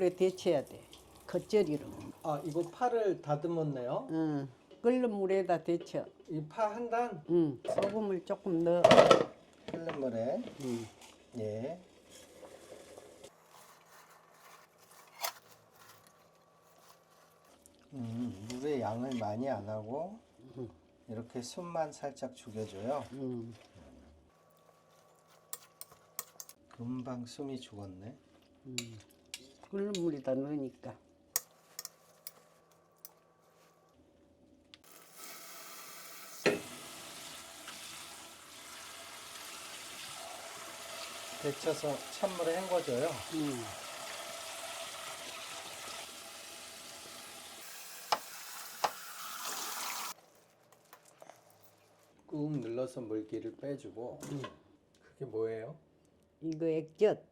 물에 데쳐야 돼. 겉절이로. 아, 이거 파를 다듬었네요. 응. 끓는 물에다 데쳐. 이 파 한 단 응. 소금을 조금 넣어. 끓는 물에. 응. 예. 물의 양을 많이 안 하고 이렇게 숨만 살짝 죽여줘요. 응. 금방 숨이 죽었네. 끓는 물에다 넣으니까. 데쳐서 찬물에 헹궈줘요. 응. 꾹 눌러서 물기를 빼주고. 그게 뭐예요? 이거 액젓.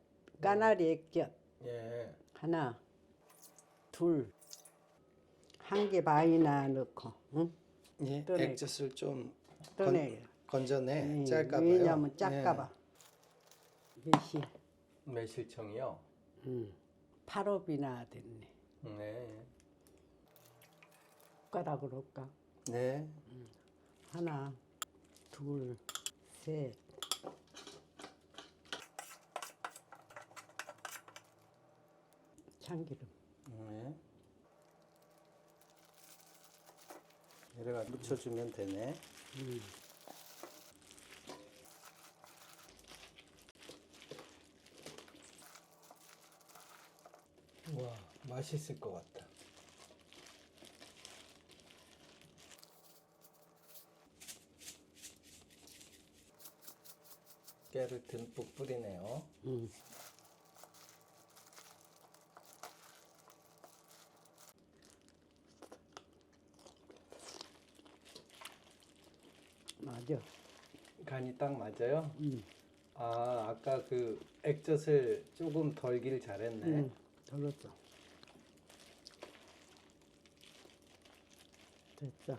까나리 액젓. 예. 하나, 둘, 한 개 반이나 넣고, 응? 예. 떠내. 액젓을 좀 떠내요. 건져내. 예, 짤까봐요. 왜냐면 작까봐. 매실. 매실청이요. 팔업이나 됐네. 네. 숟가락으로 할까? 네. 하나, 둘, 셋. 참기름. 네. 이래가 묻혀주면 되네. 와, 맛있을 것 같다. 깨를 듬뿍 뿌리네요. 맞아. 간이 딱 맞아요? 아, 아까 그 액젓을 조금 덜길 잘했네. 덜었어. 됐어.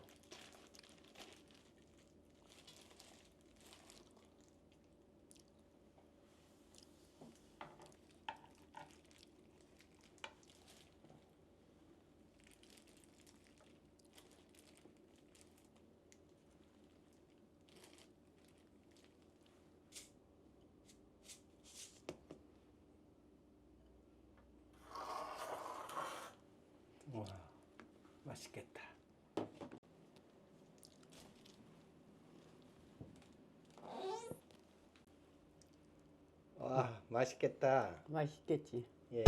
와, 맛있겠다. 와, 맛있겠다. 맛있겠지. 예.